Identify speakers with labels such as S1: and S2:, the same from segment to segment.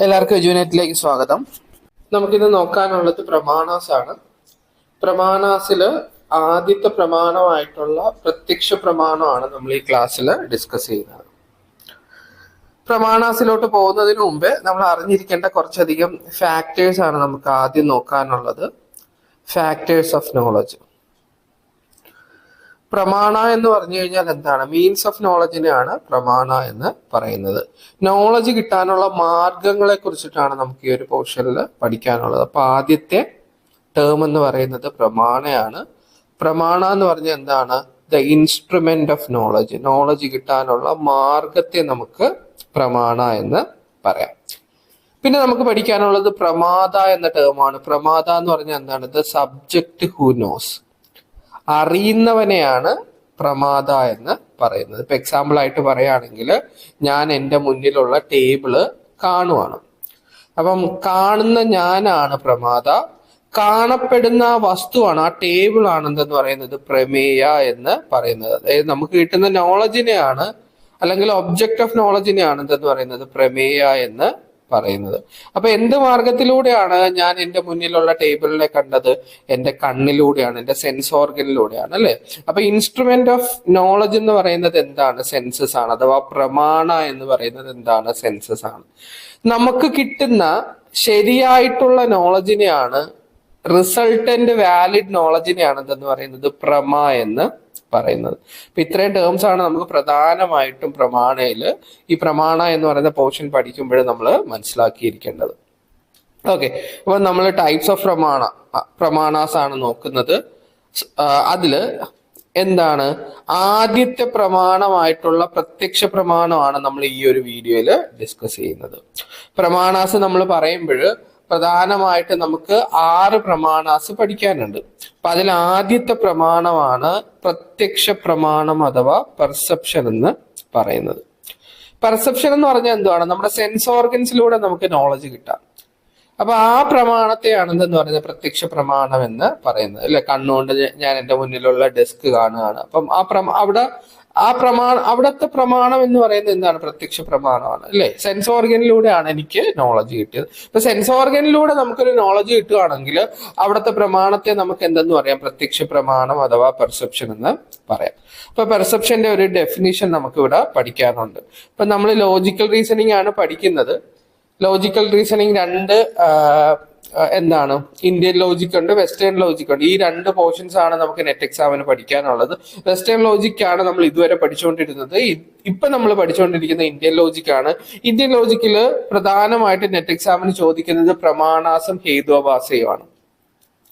S1: എല്ലാവർക്കും എജുനേറ്റിലേക്ക് സ്വാഗതം. നമുക്കിന്ന് നോക്കാനുള്ളത് പ്രമാണാസ് ആണ്. പ്രമാണാസില് ആദ്യത്തെ പ്രമാണമായിട്ടുള്ള പ്രത്യക്ഷ പ്രമാണമാണ് നമ്മൾ ഈ ക്ലാസ്സിൽ ഡിസ്കസ് ചെയ്യുന്നത്. പ്രമാണാസിലോട്ട് പോകുന്നതിന് മുമ്പ് നമ്മൾ അറിഞ്ഞിരിക്കേണ്ട കുറച്ചധികം ഫാക്ടേഴ്സ് ആണ് നമുക്ക് ആദ്യം നോക്കാനുള്ളത്. Factors of knowledge. പ്രമാണ എന്ന് പറഞ്ഞു കഴിഞ്ഞാൽ എന്താണ്? മീൻസ് ഓഫ് നോളജിനെയാണ് പ്രമാണ എന്ന് പറയുന്നത്. നോളജ് കിട്ടാനുള്ള മാർഗങ്ങളെ കുറിച്ചിട്ടാണ് നമുക്ക് ഈ ഒരു പോർഷനിൽ പഠിക്കാനുള്ളത്. അപ്പൊ ആദ്യത്തെ ടേം എന്ന് പറയുന്നത് പ്രമാണയാണ്. പ്രമാണ എന്ന് പറഞ്ഞാൽ എന്താണ്? The instrument of knowledge. Knowledge കിട്ടാനുള്ള മാർഗത്തെ നമുക്ക് പ്രമാണ എന്ന് പറയാം. പിന്നെ നമുക്ക് പഠിക്കാനുള്ളത് പ്രമാദ എന്ന ടേമാണ്. പ്രമാദ എന്ന് പറഞ്ഞാൽ എന്താണ്? The subject who knows. അറിയുന്നവനെയാണ് പ്രമാദ എന്ന് പറയുന്നത്. ഇപ്പൊ എക്സാമ്പിൾ ആയിട്ട് പറയുകയാണെങ്കിൽ, ഞാൻ എൻ്റെ മുന്നിലുള്ള ടേബിള് കാണുവാണ്. അപ്പം കാണുന്ന ഞാനാണ് പ്രമാദ. കാണപ്പെടുന്ന വസ്തുവാണ്, ആ ടേബിൾ ആണെന്ന് പറയുന്നത് പ്രമേയ എന്ന് പറയുന്നത്. അതായത് നമുക്ക് കിട്ടുന്ന നോളജിനെയാണ്, അല്ലെങ്കിൽ ഒബ്ജക്റ്റ് ഓഫ് നോളജിനെയാണ് എന്തെന്ന് പറയുന്നത് പ്രമേയ എന്ന് പറയുന്നത്. അപ്പൊ എന്ത് മാർഗത്തിലൂടെയാണ് ഞാൻ എൻ്റെ മുന്നിലുള്ള ടേബിളിനെ കണ്ടത്? എൻ്റെ കണ്ണിലൂടെയാണ്, എൻ്റെ സെൻസ് ഓർഗനിലൂടെയാണ്, അല്ലെ? അപ്പൊ ഇൻസ്ട്രുമെന്റ് ഓഫ് നോളജ് എന്ന് പറയുന്നത് എന്താണ്? സെൻസസ് ആണ്. അഥവാ പ്രമാണ എന്ന് പറയുന്നത് എന്താണ്? സെൻസസ് ആണ്. നമുക്ക് കിട്ടുന്ന ശരിയായിട്ടുള്ള നോളജിനെയാണ്, റിസൾട്ടന്റ് വാലിഡ് നോളജിനെയാണ് എന്തെന്ന് പറയുന്നത് പ്രമ എന്ന് പറയുന്നത്. അപ്പൊ ഇത്രയും ടേംസ് ആണ് നമുക്ക് പ്രധാനമായിട്ടും പ്രമാണയില്, ഈ പ്രമാണ എന്ന് പറയുന്ന പോർഷൻ പഠിക്കുമ്പോൾ നമ്മൾ മനസ്സിലാക്കിയിരിക്കേണ്ടത്. ഓക്കെ, അപ്പൊ നമ്മൾ ടൈപ്സ് ഓഫ് പ്രമാണാസ് ആണ് നോക്കുന്നത്. അതില് എന്താണ്? ആദ്യത്തെ പ്രമാണമായിട്ടുള്ള പ്രത്യക്ഷ പ്രമാണമാണ് നമ്മൾ ഈ ഒരു വീഡിയോയിൽ ഡിസ്കസ് ചെയ്യുന്നത്. പ്രമാണാസ് നമ്മൾ പറയുമ്പോൾ പ്രധാനമായിട്ട് നമുക്ക് 6 പ്രമാണാസ് പഠിക്കാനുണ്ട്. അപ്പൊ അതിൽ ആദ്യത്തെ പ്രമാണമാണ് പ്രത്യക്ഷ പ്രമാണം അഥവാ പെർസെപ്ഷൻ എന്ന് പറയുന്നത്. പെർസെപ്ഷൻ എന്ന് പറഞ്ഞാൽ എന്തുവാണ്? നമ്മുടെ സെൻസ് ഓർഗൻസിലൂടെ നമുക്ക് നോളജ് കിട്ടാം. അപ്പൊ ആ പ്രമാണത്തെയാണ് എന്തെന്ന് പറയുന്നത് പ്രത്യക്ഷ പ്രമാണം എന്ന് പറയുന്നത്, അല്ലെ? കണ്ണുകൊണ്ട് ഞാൻ എൻ്റെ മുന്നിലുള്ള ഡെസ്ക് കാണുകയാണ്. അപ്പം അവിടുത്തെ പ്രമാണം എന്ന് പറയുന്നത് എന്താണ്? പ്രത്യക്ഷ പ്രമാണമാണ്, അല്ലെ? സെൻസ് ഓർഗനിലൂടെയാണ് എനിക്ക് നോളജ് കിട്ടിയത്. ഇപ്പൊ സെൻസ് ഓർഗനിലൂടെ നമുക്കൊരു നോളജ് കിട്ടുകയാണെങ്കിൽ അവിടുത്തെ പ്രമാണത്തെ നമുക്ക് എന്തെന്ന് പറയാം? പ്രത്യക്ഷ പ്രമാണം അഥവാ പെർസെപ്ഷൻ എന്ന് പറയാം. അപ്പൊ പെർസെപ്ഷന്റെ ഒരു ഡെഫിനിഷൻ നമുക്ക് ഇവിടെ പഠിക്കാനുണ്ട്. ഇപ്പൊ നമ്മൾ ലോജിക്കൽ റീസണിങ് ആണ് പഠിക്കുന്നത്. ലോജിക്കൽ റീസണിങ് എന്താണ്? ഇന്ത്യൻ ലോജിക് ഉണ്ട്, വെസ്റ്റേൺ ലോജിക് ഉണ്ട്. ഈ 2 പോർഷൻസ് ആണ് നമുക്ക് നെറ്റ് എക്സാമിന് പഠിക്കാനുള്ളത്. വെസ്റ്റേൺ ലോജിക് ആണ് നമ്മൾ ഇതുവരെ പഠിച്ചുകൊണ്ടിരുന്നത്. ഇപ്പൊ നമ്മൾ പഠിച്ചുകൊണ്ടിരിക്കുന്ന ഇന്ത്യൻ ലോജിക് ആണ്. ഇന്ത്യൻ ലോജിക്കില് പ്രധാനമായിട്ട് നെറ്റ് എക്സാമിന് ചോദിക്കുന്നത് പ്രമാണാസും ഹേതുഭാസയുമാണ്.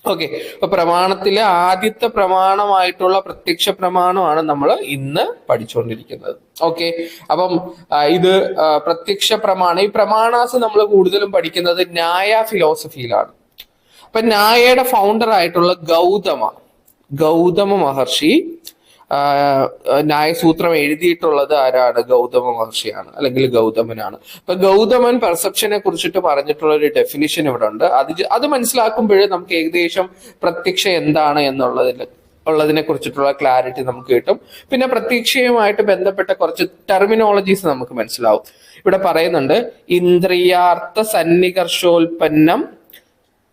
S1: ഓക്കെ, അപ്പൊ പ്രമാണത്തിലെ ആദ്യത്തെ പ്രമാണമായിട്ടുള്ള പ്രത്യക്ഷ പ്രമാണമാണ് നമ്മൾ ഇന്ന് പഠിച്ചുകൊണ്ടിരിക്കുന്നത്. ഓക്കെ, അപ്പം ഇത് പ്രത്യക്ഷ പ്രമാണം. ഈ പ്രമാണാസ് നമ്മൾ കൂടുതലും പഠിക്കുന്നത് ന്യായ ഫിലോസഫിയിലാണ്. അപ്പൊ ന്യായയുടെ ഫൗണ്ടർ ആയിട്ടുള്ള ഗൗതമ മഹർഷി ന്യായസൂത്രം എഴുതിയിട്ടുള്ളത് ആരാണ്? ഗൗതമ മഹർഷിയാണ്, അല്ലെങ്കിൽ ഗൗതമനാണ്. അപ്പൊ ഗൗതമൻ പെർസെപ്ഷനെ കുറിച്ചിട്ട് പറഞ്ഞിട്ടുള്ള ഒരു ഡെഫിനിഷൻ ഇവിടെ ഉണ്ട്. അത് മനസ്സിലാക്കുമ്പോഴേ നമുക്ക് ഏകദേശം പ്രത്യക്ഷ എന്താണ് ഉള്ളതിനെ കുറിച്ചിട്ടുള്ള ക്ലാരിറ്റി നമുക്ക് കിട്ടും. പിന്നെ പ്രത്യക്ഷയുമായിട്ട് ബന്ധപ്പെട്ട കുറച്ച് ടെർമിനോളജീസ് നമുക്ക് മനസ്സിലാവും. ഇവിടെ പറയുന്നുണ്ട്, ഇന്ദ്രിയാർത്ഥ സന്നികർഷോൽപ്പന്നം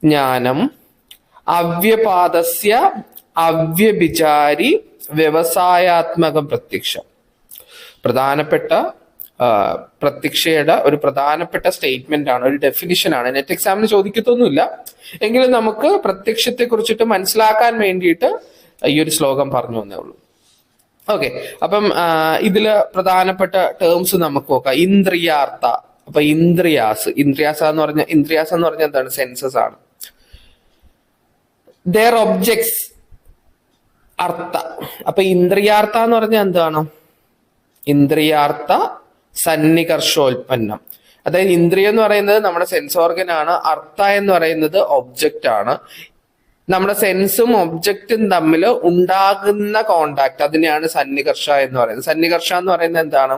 S1: ജ്ഞാനം അവ്യപാദസ്യ അവ്യഭിചാരി വ്യവസായാത്മകം പ്രത്യക്ഷം. പ്രധാനപ്പെട്ട പ്രത്യക്ഷയുടെ ഒരു പ്രധാനപ്പെട്ട സ്റ്റേറ്റ്മെന്റ് ആണ്, ഒരു ഡെഫിനിഷൻ ആണ്. നെറ്റ് എക്സാമിന് ചോദിക്കത്തൊന്നുമില്ല, എങ്കിലും നമുക്ക് പ്രത്യക്ഷത്തെ കുറിച്ചിട്ട് മനസ്സിലാക്കാൻ വേണ്ടിയിട്ട് ഈ ഒരു ശ്ലോകം പറഞ്ഞു തന്നേ ഉള്ളൂ. ഓക്കെ, അപ്പം ഇതില് പ്രധാനപ്പെട്ട ടേംസ് നമുക്ക് നോക്കാം. ഇന്ദ്രിയാർത്ഥ. അപ്പൊ ഇന്ദ്രിയാസ് എന്ന് പറഞ്ഞാൽ എന്താണ്? സെൻസസ് ആണ്. ദെയർ ഒബ്ജക്ട്സ് അർത്ഥ. അപ്പൊ ഇന്ദ്രിയാർത്ഥ എന്ന് പറഞ്ഞാൽ എന്താണ്? ഇന്ദ്രിയാർത്ഥ സന്നികർഷോൽപ്പന്നം. അതായത് ഇന്ദ്രിയം എന്ന് പറയുന്നത് നമ്മുടെ സെൻസ് ഓർഗൻ ആണ്. അർത്ഥ എന്ന് പറയുന്നത് ഒബ്ജക്റ്റ് ആണ്. നമ്മുടെ സെൻസും ഒബ്ജക്റ്റും തമ്മിൽ ഉണ്ടാകുന്ന കോണ്ടാക്ട്, അതിനെയാണ് സന്നികർഷ എന്ന് പറയുന്നത്. സന്നികർഷ എന്ന് പറയുന്നത് എന്താണ്?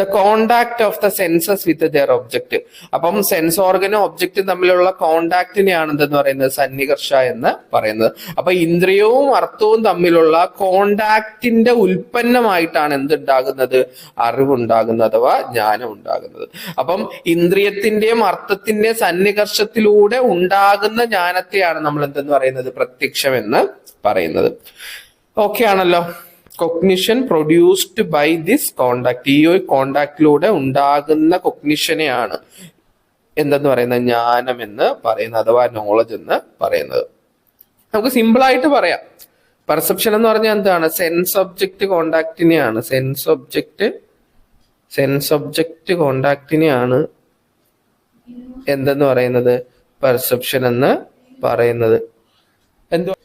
S1: The contact of the census with their object. അപ്പം സെൻസ് ഓർഗനും ഒബ്ജക്റ്റും തമ്മിലുള്ള കോണ്ടാക്ടിനെയാണ് എന്തെന്ന് പറയുന്നത്, സന്നികർഷ എന്ന് പറയുന്നത്. അപ്പൊ ഇന്ദ്രിയവും അർത്ഥവും തമ്മിലുള്ള കോണ്ടാക്ടിന്റെ ഉൽപ്പന്നമായിട്ടാണ് എന്തുണ്ടാകുന്നത്, അറിവുണ്ടാകുന്നത് അഥവാ ജ്ഞാനം ഉണ്ടാകുന്നത്. അപ്പം ഇന്ദ്രിയത്തിന്റെയും അർത്ഥത്തിന്റെയും സന്നികർഷത്തിലൂടെ ഉണ്ടാകുന്ന ജ്ഞാനത്തെയാണ് നമ്മൾ എന്തെന്ന് പറയുന്നത്, പ്രത്യക്ഷം എന്ന് പറയുന്നത്. ഓക്കെ ആണല്ലോ. Cognition produced by this contact. ഈ ഒരു കോണ്ടാക്ടിലൂടെ ഉണ്ടാകുന്ന കൊഗ്നിഷനെയാണ് എന്തെന്ന് പറയുന്നത്, ജ്ഞാനം എന്ന് പറയുന്നത് അഥവാ നോളജ് എന്ന് പറയുന്നത്. നമുക്ക് സിമ്പിൾ ആയിട്ട് പറയാം. പെർസെപ്ഷൻ എന്ന് പറഞ്ഞാൽ എന്താണ്, സെൻസ് ഒബ്ജക്റ്റ് കോണ്ടാക്ടിനെയാണ് സെൻസ് ഒബ്ജക്റ്റ് കോണ്ടാക്ടിനെയാണ് എന്തെന്ന് പറയുന്നത്, പെർസെപ്ഷൻ എന്ന് പറയുന്നത്. എന്തോ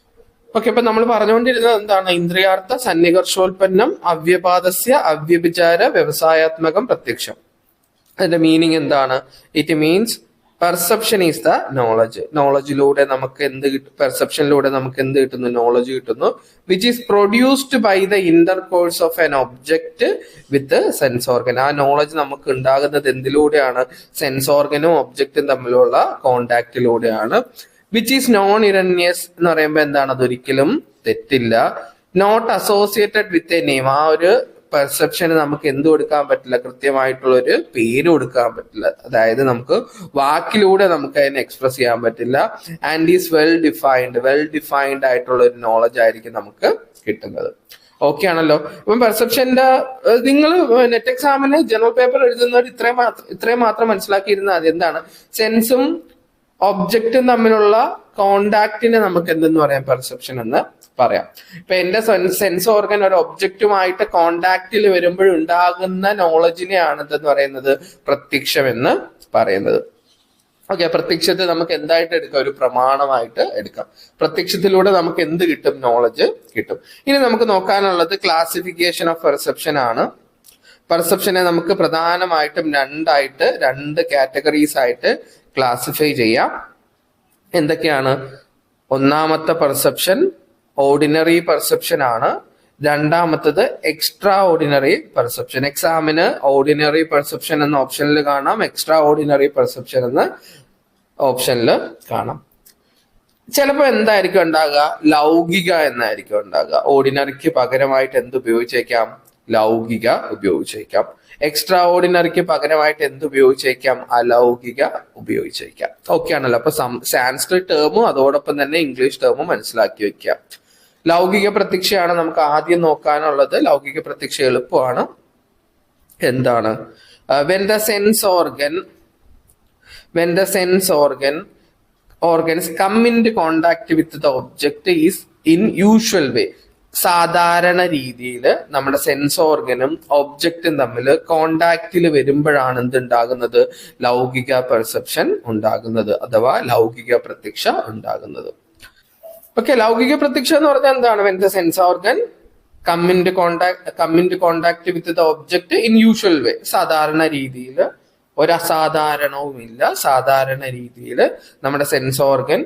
S1: ഓക്കെ. അപ്പൊ നമ്മൾ പറഞ്ഞുകൊണ്ടിരുന്നത് എന്താണ്, ഇന്ദ്രിയാർത്ഥ സന്നികർഷോൽപ്പന്നം അവ്യപാദസ്യ അവ്യഭിചാര വ്യവസായാത്മകം പ്രത്യക്ഷം. അതിന്റെ മീനിങ് എന്താണ്? It means perception is the knowledge. നോളജിലൂടെ നമുക്ക് എന്ത് കിട്ടും, പെർസെപ്ഷനിലൂടെ നമുക്ക് എന്ത് കിട്ടുന്നു, നോളജ് കിട്ടുന്നു. Which is produced by the intercourse of an object with sense organ. ആ നോളജ് നമുക്ക് ഉണ്ടാകുന്നത് എന്തിലൂടെയാണ്, സെൻസ് ഓർഗനും ഒബ്ജക്റ്റും തമ്മിലുള്ള കോണ്ടാക്റ്റിലൂടെയാണ്. വിച്ച് ഈസ് നോൺ ഇറന്യസ് എന്ന് പറയുമ്പോൾ എന്താണ്, അതൊരിക്കലും തെറ്റില്ല. Not associated with a name. ആ ഒരു പെർസെപ്ഷന് നമുക്ക് എന്ത് കൊടുക്കാൻ പറ്റില്ല, കൃത്യമായിട്ടുള്ള ഒരു പേര് കൊടുക്കാൻ പറ്റില്ല. അതായത് നമുക്ക് വാക്കിലൂടെ നമുക്ക് അതിനെ എക്സ്പ്രസ് ചെയ്യാൻ പറ്റില്ല. ആൻഡ് ഈസ് വെൽ ഡിഫൈൻഡ് ആയിട്ടുള്ള ഒരു നോളജ് ആയിരിക്കും നമുക്ക് കിട്ടുന്നത്. ഓക്കെ ആണല്ലോ. അപ്പം പെർസെപ്ഷന്റെ നിങ്ങൾ നെറ്റ് എക്സാമിന് ജനറൽ പേപ്പർ എഴുതുന്നവർ ഇത്രയും മാത്രം മനസ്സിലാക്കിയിരുന്നാൽ അത് എന്താണ്, സെൻസും ഒബ്ജക്റ്റും തമ്മിലുള്ള കോണ്ടാക്റ്റിനെ നമുക്ക് എന്തെന്ന് പറയാം, പെർസെപ്ഷൻ എന്ന് പറയാം. ഇപ്പൊ എന്റെ സെൻസ് ഓർഗൻ ഒരു ഒബ്ജക്റ്റുമായിട്ട് കോണ്ടാക്റ്റിൽ വരുമ്പോഴുണ്ടാകുന്ന നോളജിനെയാണ് എന്തെന്ന് പറയുന്നത്, പ്രത്യക്ഷം എന്ന് പറയുന്നത്. ഓക്കെ. പ്രത്യക്ഷത്തെ നമുക്ക് എന്തായിട്ട് എടുക്കാം, ഒരു പ്രമാണമായിട്ട് എടുക്കാം. പ്രത്യക്ഷത്തിലൂടെ നമുക്ക് എന്ത് കിട്ടും, നോളജ് കിട്ടും. ഇനി നമുക്ക് നോക്കാനുള്ളത് ക്ലാസിഫിക്കേഷൻ ഓഫ് പെർസെപ്ഷൻ ആണ്. പെർസെപ്ഷനെ നമുക്ക് പ്രധാനമായിട്ടും രണ്ട് കാറ്റഗറീസ് ആയിട്ട് ക്ലാസിഫൈ ചെയ്യാം. എന്തൊക്കെയാണ്? ഒന്നാമത്തെ പെർസെപ്ഷൻ ഓർഡിനറി പെർസെപ്ഷൻ ആണ്. രണ്ടാമത്തത് എക്സ്ട്രാ ഓർഡിനറി പെർസെപ്ഷൻ. എക്സാമിന് ഓർഡിനറി പെർസെപ്ഷൻ എന്ന ഓപ്ഷനിൽ കാണാം, എക്സ്ട്രാ ഓർഡിനറി പെർസെപ്ഷൻ എന്ന ഓപ്ഷനിൽ കാണാം. ചിലപ്പോൾ എന്തായിരിക്കും ഉണ്ടാകുക, ലൗകിക എന്നായിരിക്കും ഉണ്ടാകുക. ഓർഡിനറിക്ക് പകരമായിട്ട് എന്ത് ഉപയോഗിച്ചേക്കാം, ലൗകിക ഉപയോഗിച്ചേക്കാം. എക്സ്ട്രാ ഓർഡിനറിക്ക് പകരമായിട്ട് എന്ത് ഉപയോഗിച്ചേക്കാം, അലൗകിക ഉപയോഗിച്ചേക്കാം. ഓക്കെ ആണല്ലോ. അപ്പൊ സാൻസ്ക്രിറ്റ് ടേമും അതോടൊപ്പം തന്നെ ഇംഗ്ലീഷ് ടേമും മനസ്സിലാക്കി വെക്കുക. ലൗകിക പ്രത്യക്ഷയാണ് നമുക്ക് ആദ്യം നോക്കാനുള്ളത്. ലൗകിക പ്രത്യക്ഷ എളുപ്പമാണ്. എന്താണ്? when the sense organs come into contact with the object is in usual way. സാധാരണ രീതിയിൽ നമ്മുടെ സെൻസ് ഓർഗനും ഒബ്ജക്റ്റും തമ്മിൽ കോണ്ടാക്റ്റിൽ വരുമ്പോഴാണ് എന്തുണ്ടാകുന്നത്, ലൗകിക പെർസെപ്ഷൻ ഉണ്ടാകുന്നത് അഥവാ ലൗകിക പ്രത്യക്ഷ ഉണ്ടാകുന്നത്. ഓക്കെ. ലൗകിക പ്രത്യക്ഷ എന്ന് പറഞ്ഞാൽ എന്താണ്? when the sense organ come into contact with the object in usual way. സാധാരണ രീതിയിൽ, ഒരു അസാധാരണവുമില്ല, സാധാരണ രീതിയിൽ നമ്മുടെ സെൻസ് ഓർഗൻ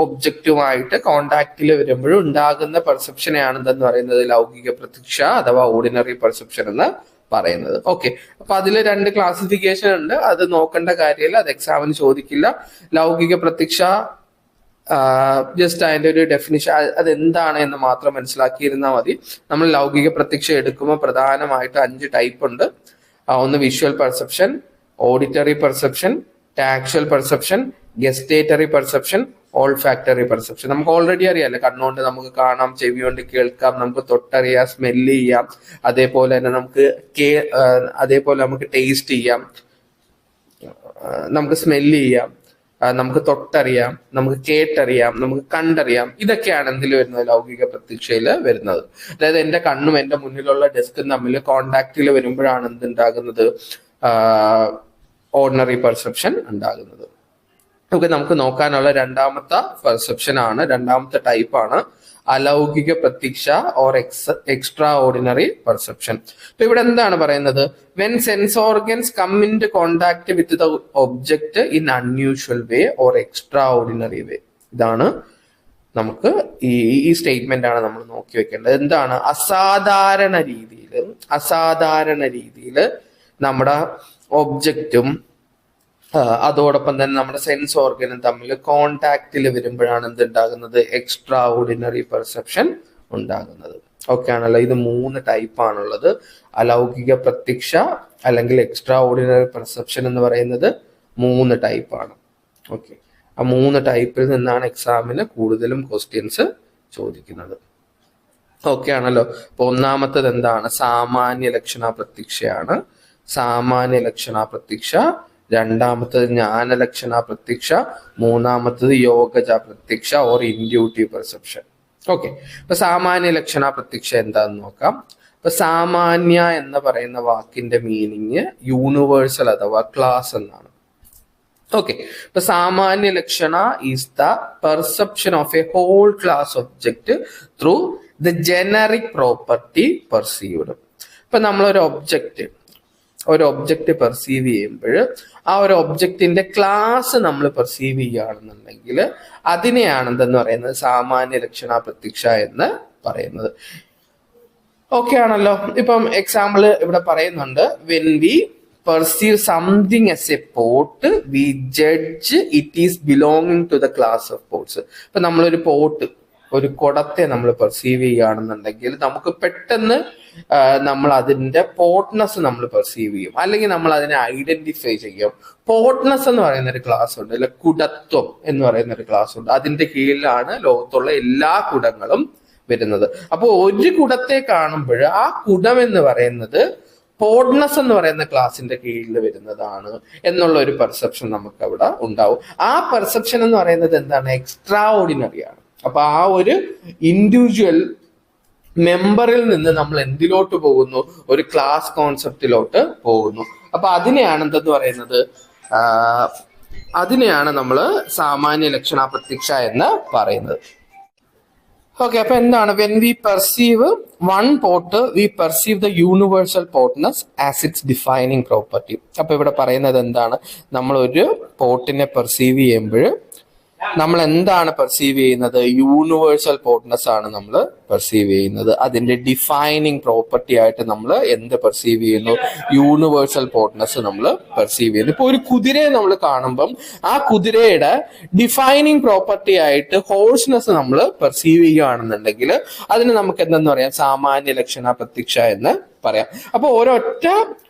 S1: ഒബ്ജക്റ്റുമായിട്ട് കോണ്ടാക്റ്റിൽ വരുമ്പോഴും ഉണ്ടാകുന്ന പെർസെപ്ഷനെയാണ് എന്തെന്ന് പറയുന്നത്, ലൗകിക പ്രത്യക്ഷ അഥവാ ഓർഡിനറി പെർസെപ്ഷൻ എന്ന് പറയുന്നത്. ഓക്കെ. അപ്പൊ അതിൽ രണ്ട് ക്ലാസിഫിക്കേഷൻ ഉണ്ട്, അത് നോക്കേണ്ട കാര്യമില്ല, അത് എക്സാമിന് ചോദിക്കില്ല. ലൗകിക പ്രത്യക്ഷ ജസ്റ്റ് അതിന്റെ ഒരു ഡെഫിനിഷൻ അതെന്താണ് എന്ന് മാത്രം മനസ്സിലാക്കിയിരുന്നാൽ മതി. നമ്മൾ ലൗകിക പ്രത്യക്ഷ എടുക്കുമ്പോൾ പ്രധാനമായിട്ട് 5 ടൈപ്പ് ഉണ്ട്. ഒന്ന് visual perception, auditory perception, tactual perception, gustatory perception, olfactory perception. നമുക്ക് ഓൾറെഡി അറിയാമല്ലോ, കണ്ണുകൊണ്ട് നമുക്ക് കാണാം, ചെവി കൊണ്ട് കേൾക്കാം, നമുക്ക് തൊട്ടറിയാം, സ്മെല്ല് ചെയ്യാം, അതേപോലെ തന്നെ നമുക്ക് ടേസ്റ്റ് ചെയ്യാം, നമുക്ക് സ്മെല്ല് ചെയ്യാം, നമുക്ക് തൊട്ടറിയാം, നമുക്ക് കേട്ടറിയാം, നമുക്ക് കണ്ടറിയാം. ഇതൊക്കെയാണ് എന്തിൽ വരുന്നത്, ലൗകിക പ്രത്യക്ഷയിൽ വരുന്നത്. അതായത് എന്റെ കണ്ണും എന്റെ മുന്നിലുള്ള ഡെസ്കും തമ്മിൽ കോണ്ടാക്റ്റിൽ വരുമ്പോഴാണ് എന്തുണ്ടാകുന്നത്, ഓർഡിനറി പെർസെപ്ഷൻ ഉണ്ടാകുന്നത്. നമുക്ക് നോക്കാനുള്ള രണ്ടാമത്തെ പെർസെപ്ഷൻ ആണ്, രണ്ടാമത്തെ ടൈപ്പാണ് അലൗകിക പ്രത്യക്ഷ ഓർ എക്സ്ട്രാ ഓർഡിനറി പെർസെപ്ഷൻ. അപ്പൊ ഇവിടെ എന്താണ് പറയുന്നത്, when sense organs come into contact with the object in unusual way or extraordinary way. ഇതാണ് നമുക്ക് ഈ സ്റ്റേറ്റ്മെന്റ് ആണ് നമ്മൾ നോക്കി വെക്കേണ്ടത്. എന്താണ് അസാധാരണ രീതിയിൽ നമ്മുടെ ഒബ്ജക്റ്റും അതോടൊപ്പം തന്നെ നമ്മുടെ സെൻസ് ഓർഗനും തമ്മിൽ കോണ്ടാക്റ്റിൽ വരുമ്പോഴാണ് എന്തുണ്ടാകുന്നത്, എക്സ്ട്രാ ഓർഡിനറി പെർസെപ്ഷൻ ഉണ്ടാകുന്നത്. ഓക്കെ ആണല്ലോ. ഇത് 3 ടൈപ്പാണുള്ളത്. അലൗകിക പ്രത്യക്ഷ അല്ലെങ്കിൽ എക്സ്ട്രാ ഓർഡിനറി പെർസെപ്ഷൻ എന്ന് പറയുന്നത് 3 ടൈപ്പാണ്. ഓക്കെ, ആ 3 ടൈപ്പിൽ നിന്നാണ് എക്സാമിന് കൂടുതലും ക്വസ്റ്റ്യൻസ് ചോദിക്കുന്നത്. ഓക്കെ ആണല്ലോ. അപ്പൊ ഒന്നാമത്തത് എന്താണ്, സാമാന്യ ലക്ഷണ പ്രത്യക്ഷയാണ്. സാമാന്യ ലക്ഷണ പ്രത്യക്ഷ. രണ്ടാമത്തത് ജ്ഞാനലക്ഷണ പ്രത്യക്ഷ. മൂന്നാമത്തത് യോഗജ പ്രത്യക്ഷ ഓർ ഇൻഡ്യൂട്ടീവ് പെർസെപ്ഷൻ. ഓക്കെ, അപ്പൊ സാമാന്യ ലക്ഷണ പ്രത്യക്ഷ എന്താന്ന് നോക്കാം. അപ്പൊ സാമാന്യ എന്ന് പറയുന്ന വാക്കിന്റെ മീനിങ് യൂണിവേഴ്സൽ അഥവാ ക്ലാസ് എന്നാണ്. ഓക്കെ, ഇപ്പൊ സാമാന്യ ലക്ഷണ is the perception of a whole class object through the generic property perceived. ഇപ്പൊ നമ്മളൊരു ഒബ്ജക്റ്റ് പെർസീവ് ചെയ്യുമ്പോൾ ആ ഒരു ഒബ്ജക്റ്റിന്റെ ക്ലാസ് നമ്മൾ പെർസീവ് ചെയ്യുകയാണെന്നുണ്ടെങ്കിൽ അതിനെയാണ് എന്തെന്ന് പറയുന്നത്, സാമാന്യ ലക്ഷണ പ്രത്യക്ഷ എന്ന് പറയുന്നത്. ഓക്കെ ആണല്ലോ. ഇപ്പം എക്സാമ്പിൾ ഇവിടെ പറയുന്നുണ്ട്, when we perceive something as a pot, we judge it is belonging to the class of pots. ഇപ്പൊ നമ്മളൊരു ഒരു കുടത്തെ നമ്മൾ പെർസീവ് ചെയ്യുകയാണെന്നുണ്ടെങ്കിൽ നമുക്ക് പെട്ടെന്ന് നമ്മൾ അതിന്റെ പോട്ട്നെസ് നമ്മൾ പെർസീവ് ചെയ്യും, അല്ലെങ്കിൽ നമ്മൾ അതിനെ ഐഡന്റിഫൈ ചെയ്യും. പോട്ട്നെസ് എന്ന് പറയുന്ന ഒരു ക്ലാസ് ഉണ്ട്, അല്ലെ കുടത്വം എന്ന് പറയുന്ന ഒരു ക്ലാസ് ഉണ്ട്. അതിന്റെ കീഴിലാണ് ലോകത്തുള്ള എല്ലാ കുടങ്ങളും വരുന്നത്. അപ്പോൾ ഒരു കുടത്തെ കാണുമ്പോൾ ആ കുടം എന്ന് പറയുന്നത് പോഡ്നെസ് എന്ന് പറയുന്ന ക്ലാസിന്റെ കീഴിൽ വരുന്നതാണ് എന്നുള്ള ഒരു പെർസെപ്ഷൻ നമുക്ക് അവിടെ ഉണ്ടാവും. ആ പെർസെപ്ഷൻ എന്ന് പറയുന്നത് എന്താണ്, എക്സ്ട്രാ ഓർഡിനറി ആണ്. അപ്പൊ ആ ഒരു ഇൻഡിവിജ്വൽ മെമ്പറിൽ നിന്ന് നമ്മൾ എന്തിലോട്ട് പോകുന്നു, ഒരു ക്ലാസ് കോൺസെപ്റ്റിലോട്ട് പോകുന്നു. അപ്പൊ അതിനെയാണ് എന്തെന്ന് പറയുന്നത്, അതിനെയാണ് നമ്മൾ സാമാന്യ ലക്ഷണ പ്രത്യക്ഷ എന്ന് പറയുന്നത്. ഓക്കെ, അപ്പൊ എന്താണ്, when we perceive one pot we perceive the universal potness as its defining property. അപ്പൊ ഇവിടെ പറയുന്നത് എന്താണ്, നമ്മൾ ഒരു പോട്ടിനെ പെർസീവ് ചെയ്യുമ്പോൾ നമ്മൾ എന്താണ് പെർസീവ് ചെയ്യുന്നത്, യൂണിവേഴ്സൽ പോട്ട്നെസ് ആണ് നമ്മൾ പെർസീവ് ചെയ്യുന്നത്. അതിന്റെ ഡിഫൈനിങ് പ്രോപ്പർട്ടി ആയിട്ട് നമ്മൾ എന്ത് പെർസീവ് ചെയ്യുന്നു, യൂണിവേഴ്സൽ പോട്ട്നെസ് നമ്മൾ പെർസീവ് ചെയ്യുന്നു. ഇപ്പൊ ഒരു കുതിരയെ നമ്മൾ കാണുമ്പം ആ കുതിരയുടെ ഡിഫൈനിങ് പ്രോപ്പർട്ടി ആയിട്ട് ഹോഴ്സ്നെസ് നമ്മൾ പെർസീവ് ചെയ്യുകയാണെന്നുണ്ടെങ്കിൽ അതിന് നമുക്ക് എന്തെന്ന് പറയാം, സാമാന്യ ലക്ഷണ പ്രത്യക്ഷ എന്ന് പറയാം. അപ്പൊ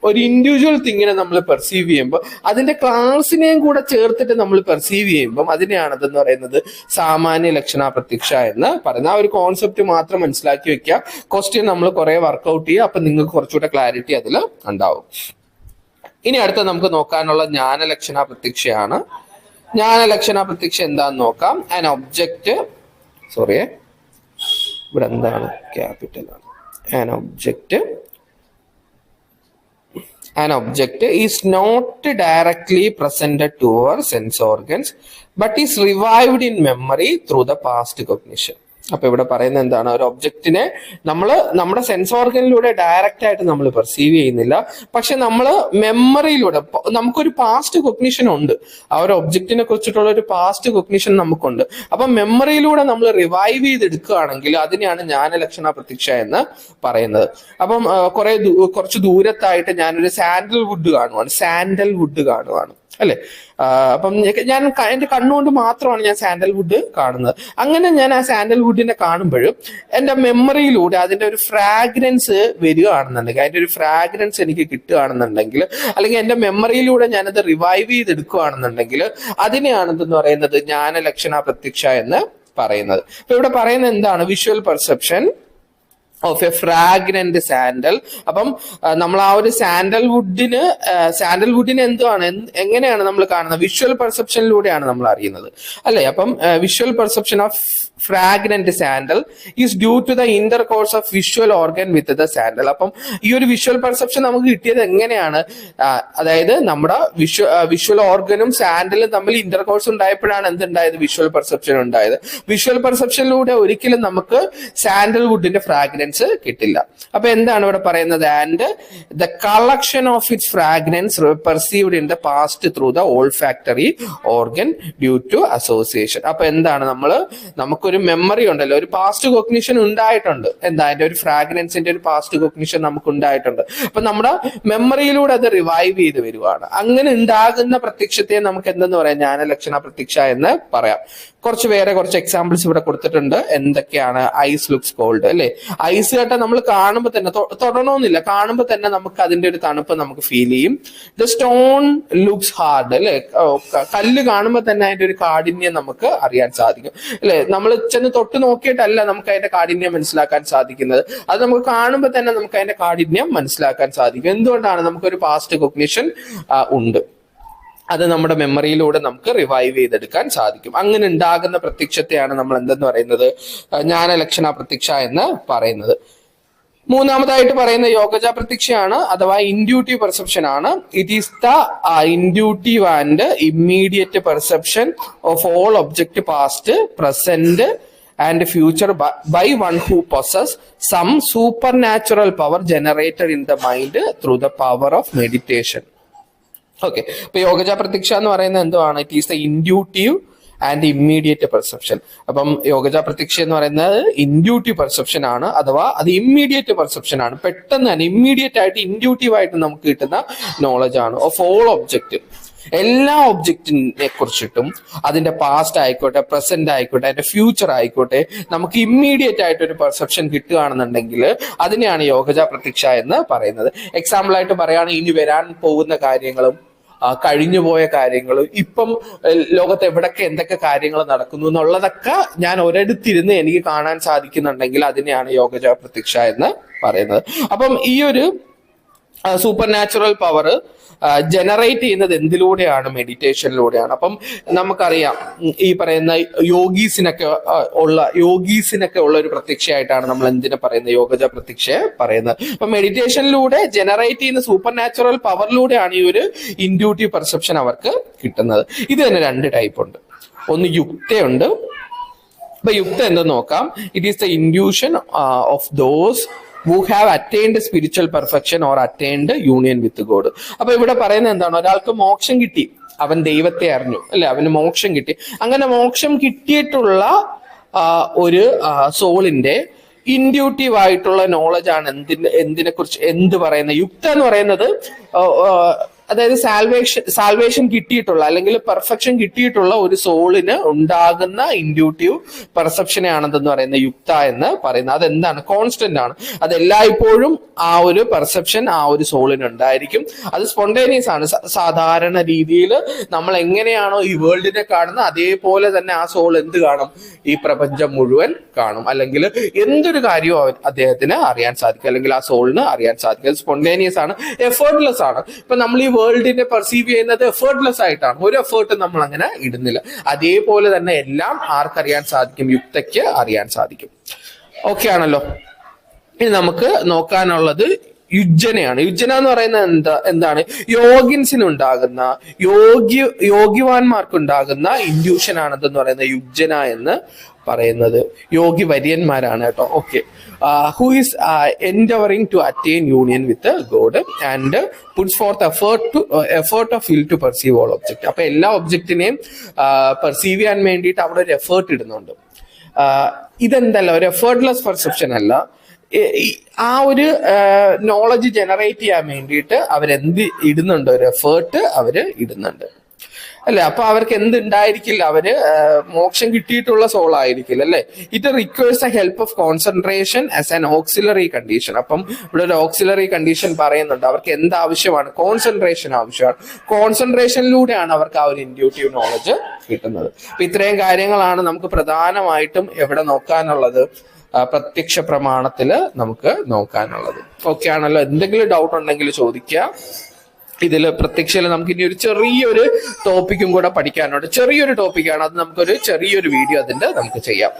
S1: ഒരു ഇൻഡിവിജ്വൽ തിങ്ങിനെ നമ്മൾ പെർസീവ് ചെയ്യുമ്പോൾ അതിന്റെ ക്ലാസിനെയും കൂടെ ചേർത്തിട്ട് നമ്മൾ പെർസീവ് ചെയ്യുമ്പോൾ അതിനെയാണ് അതെന്ന് പറയുന്നത് സാമാന്യ ലക്ഷണ പ്രത്യക്ഷ എന്ന് പറയുന്നത്. ആ ഒരു കോൺസെപ്റ്റ് മാത്രം മനസ്സിലാക്കി വെക്കുക. ക്വസ്റ്റ്യൻ നമ്മൾ കുറെ വർക്ക്ഔട്ട് ചെയ്യുക, അപ്പൊ നിങ്ങൾക്ക് കുറച്ചുകൂടെ ക്ലാരിറ്റി അതിൽ ഉണ്ടാവും. ഇനി അടുത്ത നമുക്ക് നോക്കാനുള്ള ജ്ഞാനലക്ഷണ പ്രത്യക്ഷയാണ്. ജ്ഞാനലക്ഷണ പ്രത്യക്ഷ എന്താന്ന് നോക്കാം. ഇവിടെ എന്താണ്, ക്യാപിറ്റൽ ആണ്. An object is not directly presented to our sense organs but is revived in memory through the past cognition. അപ്പൊ ഇവിടെ പറയുന്നത് എന്താണ്, ഒരു ഒബ്ജക്റ്റിനെ നമ്മുടെ സെൻസ് ഓർഗനിലൂടെ ഡയറക്റ്റ് ആയിട്ട് നമ്മൾ പെർസീവ് ചെയ്യുന്നില്ല, പക്ഷെ നമ്മൾ മെമ്മറിയിലൂടെ നമുക്കൊരു പാസ്റ്റ് കൊഗ്നിഷൻ ഉണ്ട്. ആ ഒരു ഒബ്ജക്റ്റിനെ കുറിച്ചിട്ടുള്ള ഒരു പാസ്റ്റ് കൊഗ്നിഷൻ നമുക്കുണ്ട്. അപ്പൊ മെമ്മറിയിലൂടെ നമ്മൾ റിവൈവ് ചെയ്തെടുക്കുകയാണെങ്കിൽ അതിനെയാണ് ജ്ഞാനലക്ഷണ പ്രത്യക്ഷ എന്ന് പറയുന്നത്. അപ്പം കുറച്ച് ദൂരത്തായിട്ട് ഞാനൊരു സാൻഡൽ വുഡ് കാണുവാണ് അല്ലെ. അപ്പം ഞാൻ എന്റെ കണ്ണുകൊണ്ട് മാത്രമാണ് ഞാൻ സാൻഡൽവുഡ് കാണുന്നത്. അങ്ങനെ ഞാൻ ആ സാൻഡൽവുഡിനെ കാണുമ്പോഴും എന്റെ മെമ്മറിയിലൂടെ അതിന്റെ ഒരു ഫ്രാഗ്രൻസ് വരികയാണെന്നുണ്ടെങ്കിൽ, അതിന്റെ ഒരു ഫ്രാഗ്രൻസ് എനിക്ക് കിട്ടുകയാണെന്നുണ്ടെങ്കിൽ, അല്ലെങ്കിൽ എന്റെ മെമ്മറിയിലൂടെ ഞാനത് റിവൈവ് ചെയ്തെടുക്കുകയാണെന്നുണ്ടെങ്കിൽ അതിനെയാണ് എന്തെന്ന് പറയുന്നത്, ജ്ഞാനലക്ഷണ പ്രത്യക്ഷ എന്ന് പറയുന്നത്. അപ്പൊ ഇവിടെ പറയുന്നത് എന്താണ്, visual perception of A fragrant sandal. അപ്പം നമ്മൾ ആ ഒരു സാൻഡൽവുഡിന് എങ്ങനെയാണ് നമ്മൾ കാണുന്നത്, വിഷ്വൽ പെർസെപ്ഷനിലൂടെയാണ് നമ്മൾ അറിയുന്നത് അല്ലെ. അപ്പം visual perception of fragrant sandal is due to the intercourse of visual organ with the sandal. അപ്പം ഈ ഒരു വിഷ്വൽ പെർസെപ്ഷൻ നമുക്ക് കിട്ടിയത് എങ്ങനെയാണ്, അതായത് നമ്മുടെ വിഷ്വൽ ഓർഗനും സാൻഡലും തമ്മിൽ ഇന്റർകോഴ്സ് ഉണ്ടായപ്പോഴാണ് എന്തുണ്ടായത്, വിഷ്വൽ പെർസെപ്ഷൻ ഉണ്ടായത്. വിഷ്വൽ പെർസെപ്ഷനിലൂടെ ഒരിക്കലും നമുക്ക് സാൻഡൽവുഡിന്റെ ഫ്രാഗ്രൻസ് ഫ്രാഗ്രൻസ് കിട്ടില്ല. അപ്പൊ എന്താണ് ഇവിടെ പറയുന്നത്? And the collection of its fragrance perceived in the past through the olfactory organ due to association. അപ്പൊ എന്താണ് നമുക്കൊരു മെമ്മറി ഉണ്ടല്ലോ, ഒരു പാസ്റ്റ് കോഗ്നിഷൻ ഉണ്ടായിട്ടുണ്ട്. എന്താ അതിന്റെ ഒരു ഫ്രാഗ്രൻസിന്റെ ഒരു പാസ്റ്റ് കോഗ്നിഷൻ നമുക്ക് ഉണ്ടായിട്ടുണ്ട്. അപ്പൊ നമ്മുടെ മെമ്മറിയിലൂടെ അത് റിവൈവ് ചെയ്ത് വരുവാണ്. അങ്ങനെ ഉണ്ടാകുന്ന പ്രത്യക്ഷത്തെ നമുക്ക് എന്തെന്ന് പറയാം? ജ്ഞാനലക്ഷണ പ്രത്യക്ഷ എന്ന് പറയാം. കുറച്ച് എക്സാമ്പിൾസ് ഇവിടെ കൊടുത്തിട്ടുണ്ട്. എന്തൊക്കെയാണ്? ഐസ് ലുക്സ് കോൾഡ് അല്ലെ. ഐസ് കേട്ട നമ്മൾ കാണുമ്പോൾ തന്നെ തൊടണമെന്നില്ല, കാണുമ്പോൾ തന്നെ നമുക്ക് അതിന്റെ ഒരു തണുപ്പ് നമുക്ക് ഫീൽ ചെയ്യും. ദ സ്റ്റോൺ ലുക്സ് ഹാർഡ് അല്ലെ. കല്ല് കാണുമ്പോൾ തന്നെ അതിന്റെ ഒരു കാഠിന്യം നമുക്ക് അറിയാൻ സാധിക്കും അല്ലെ. നമ്മൾ ചെന്ന് തൊട്ട് നോക്കിയിട്ടല്ല നമുക്ക് അതിന്റെ കാഠിന്യം മനസ്സിലാക്കാൻ സാധിക്കുന്നത്, അത് നമുക്ക് കാണുമ്പോൾ തന്നെ നമുക്ക് അതിന്റെ കാഠിന്യം മനസ്സിലാക്കാൻ സാധിക്കും. എന്തുകൊണ്ടാണ്? നമുക്കൊരു പാസ്റ്റ് കോഗ്നിഷൻ ഉണ്ട്, അത് നമ്മുടെ മെമ്മറിയിലൂടെ നമുക്ക് റിവൈവ് ചെയ്തെടുക്കാൻ സാധിക്കും. അങ്ങനെ ഉണ്ടാകുന്ന പ്രത്യക്ഷത്തെയാണ് നമ്മൾ എന്തെന്ന് പറയുന്നത്? ജ്ഞാനലക്ഷണ പ്രത്യക്ഷ എന്ന് പറയുന്നത്. മൂന്നാമതായിട്ട് പറയുന്ന യോഗജ പ്രത്യക്ഷയാണ്, അഥവാ ഇൻഡ്യൂട്ടീവ് പെർസെപ്ഷൻ ആണ്. It is the intuitive and immediate perception of all object past, present and future by one who possess some supernatural power generated in the mind through the power of meditation. Okay, ഇപ്പൊ യോഗജ പ്രത്യക്ഷ എന്ന് പറയുന്നത് എന്തുവാണ്? It is the intuitive and immediate perception. അപ്പം യോഗജ പ്രത്യക്ഷ എന്ന് പറയുന്നത് intuitive perception ആണ്, അഥവാ അത് ഇമ്മീഡിയറ്റ് പെർസെപ്ഷൻ ആണ്. പെട്ടെന്ന് തന്നെ ഇമ്മീഡിയറ്റ് ആയിട്ട് ഇൻഡ്യൂട്ടീവ് ആയിട്ട് നമുക്ക് കിട്ടുന്ന നോളജ് ആണ് ഓഫ് ഓൾ ഒബ്ജക്റ്റ്. എല്ലാ ഒബ്ജക്റ്റിനെ കുറിച്ചിട്ടും, അതിന്റെ പാസ്റ്റ് ആയിക്കോട്ടെ, പ്രസന്റ് ആയിക്കോട്ടെ, അതിന്റെ ഫ്യൂച്ചർ ആയിക്കോട്ടെ, നമുക്ക് ഇമ്മീഡിയറ്റ് ആയിട്ട് ഒരു പെർസെപ്ഷൻ കിട്ടുകയാണെന്നുണ്ടെങ്കിൽ അതിനെയാണ് യോഗജ പ്രത്യക്ഷ എന്ന് പറയുന്നത്. എക്സാമ്പിൾ ആയിട്ട് പറയുകയാണെങ്കിൽ ഇനി വരാൻ പോകുന്ന കാര്യങ്ങളും കഴിഞ്ഞുപോയ കാര്യങ്ങളും ഇപ്പം ലോകത്ത് എവിടൊക്കെ എന്തൊക്കെ കാര്യങ്ങൾ നടക്കുന്നു എന്നുള്ളതൊക്കെ ഞാൻ ഒരിടത്തിരുന്ന് എനിക്ക് കാണാൻ സാധിക്കുന്നുണ്ടെങ്കിൽ അതിനെയാണ് യോഗജ പ്രത്യക്ഷ എന്ന് പറയുന്നത്. അപ്പം ഈ ഒരു സൂപ്പർ നാച്ചുറൽ പവർ ജനറേറ്റ് ചെയ്യുന്നത് എന്തിലൂടെയാണ്? മെഡിറ്റേഷനിലൂടെയാണ്. അപ്പം നമുക്കറിയാം ഈ പറയുന്ന യോഗീസിനൊക്കെ ഉള്ള ഒരു പ്രത്യക്ഷയായിട്ടാണ് നമ്മൾ എന്തിനെ പറയുന്നത്? യോഗജ പ്രത്യക്ഷയെ പറയുന്നത്. അപ്പൊ മെഡിറ്റേഷനിലൂടെ ജനറേറ്റ് ചെയ്യുന്ന സൂപ്പർ നാച്ചുറൽ പവറിലൂടെയാണ് ഈ ഒരു ഇൻഡ്യൂട്ടീവ് പെർസെപ്ഷൻ അവർക്ക് കിട്ടുന്നത്. ഇത് തന്നെ 2 ടൈപ്പ് ഉണ്ട്. ഒന്ന് യുക്തയുണ്ട്. അപ്പൊ യുക്ത എന്തെന്ന് നോക്കാം. It is the induction of those who have attained spiritual perfection or attained union with God. അപ്പൊ ഇവിടെ പറയുന്നത് എന്താണ്? ഒരാൾക്ക് മോക്ഷം കിട്ടി, അവൻ ദൈവത്തെ അറിഞ്ഞു അല്ലെ, അവന് മോക്ഷം കിട്ടി. അങ്ങനെ മോക്ഷം കിട്ടിയിട്ടുള്ള ഒരു സോളിന്റെ ഇൻഡ്യൂട്ടീവ് ആയിട്ടുള്ള നോളജ് ആണ് എന്തിനെ കുറിച്ച് എന്ത് പറയുന്നത്? യുക്ത എന്ന് പറയുന്നത് അതായത് സാൽവേഷൻ കിട്ടിയിട്ടുള്ള അല്ലെങ്കിൽ പെർഫെക്ഷൻ കിട്ടിയിട്ടുള്ള ഒരു സോളിന് ഉണ്ടാകുന്ന ഇൻഡ്യൂട്ടീവ് പെർസെപ്ഷനെയാണെന്ന് പറയുന്നത് യുക്ത എന്ന് പറയുന്നത്. അതെന്താണ്? കോൺസ്റ്റന്റ് ആണ്. അത് എല്ലായ്പ്പോഴും ആ ഒരു പെർസെപ്ഷൻ ആ ഒരു സോളിന് ഉണ്ടായിരിക്കും. അത് സ്പോണ്ടേനിയസ് ആണ്. സാധാരണ രീതിയിൽ നമ്മൾ എങ്ങനെയാണോ ഈ വേൾഡിനെ കാണുന്നത് അതേപോലെ തന്നെ ആ സോൾ എന്ത് കാണും? ഈ പ്രപഞ്ചം മുഴുവൻ കാണും. അല്ലെങ്കിൽ എന്തൊരു കാര്യവും അദ്ദേഹത്തിന് അറിയാൻ സാധിക്കും, അല്ലെങ്കിൽ ആ സോളിന് അറിയാൻ സാധിക്കും. അത് സ്പോണ്ടേനിയസ് ആണ്, എഫേർട്ട്ലെസ് ആണ്. ഇപ്പൊ നമ്മൾ ഈ വേൾഡിനെ പെർസീവ് ചെയ്യുന്നത് എഫേർട്ട്ലെസ് ആയിട്ടാണ്, ഒരു എഫേർട്ടും നമ്മൾ അങ്ങനെ ഇടുന്നില്ല. അതേപോലെ തന്നെ എല്ലാം ആർക്കറിയാൻ സാധിക്കും? യുക്തയ്ക്ക് അറിയാൻ സാധിക്കും. ഓക്കെ ആണല്ലോ. ഇനി നമുക്ക് നോക്കാനുള്ളത് യുജ്ജനയാണ്. യുജ്ജന എന്ന് പറയുന്നത് എന്താണ്? യോഗിൻസിനുണ്ടാകുന്ന യോഗിവാന്മാർക്കുണ്ടാകുന്ന ഇൻഡ്യൂഷൻ ആണെന്ന് പറയുന്നത് യുജ്ജന എന്ന് പറയുന്നത്. യോഗി വര്യന്മാരാണ് കേട്ടോ. Okay, who is endeavoring to attain union with the God and puts forth effort of will to perceive all object. അപ്പൊ എല്ലാ ഒബ്ജക്റ്റിനെയും പെർസീവ് ചെയ്യാൻ വേണ്ടിയിട്ട് അവിടെ ഒരു എഫേർട്ട് ഇടുന്നുണ്ട്. ഇതെന്തല്ല, ഒരു എഫേർട്ട്ലെസ് പെർസെപ്ഷൻ അല്ല. ആ ഒരു നോളജ് ജനറേറ്റ് ചെയ്യാൻ വേണ്ടിയിട്ട് അവരെന്ത് ഇടുന്നുണ്ട്? ഒരു എഫേർട്ട് അവര് ഇടുന്നുണ്ട് അല്ലെ. അപ്പൊ അവർക്ക് എന്തുണ്ടായിരിക്കില്ല? അവര് മോക്ഷം കിട്ടിയിട്ടുള്ള സോൾ ആയിരിക്കില്ല അല്ലെ. It requires A help of concentration as an auxiliary condition. അപ്പം ഇവിടെ ഒരു ഓക്സിലറി കണ്ടീഷൻ പറയുന്നുണ്ട്. അവർക്ക് എന്താവശ്യമാണ്? കോൺസെൻട്രേഷൻ ആവശ്യമാണ്. കോൺസെൻട്രേഷനിലൂടെയാണ് അവർക്ക് ആ ഒരു ഇൻഡ്യൂട്ടീവ് നോളജ് കിട്ടുന്നത്. അപ്പൊ ഇത്രയും കാര്യങ്ങളാണ് നമുക്ക് പ്രധാനമായിട്ടും എവിടെ നോക്കാനുള്ളത്? പ്രത്യക്ഷ പ്രമാണത്തില് നമുക്ക് നോക്കാനുള്ളത്. ഓക്കെ ആണല്ലോ. എന്തെങ്കിലും ഡൗട്ട് ഉണ്ടെങ്കിൽ ചോദിക്കുക. ഇതില് പ്രത്യക്ഷയിൽ നമുക്ക് ഇനി ഒരു ചെറിയൊരു ടോപ്പിക്കും കൂടെ പഠിക്കാനുണ്ട്. ചെറിയൊരു ടോപ്പിക്കാണ് അത്. നമുക്കൊരു ചെറിയൊരു വീഡിയോ അതിന്റെ നമുക്ക് ചെയ്യാം.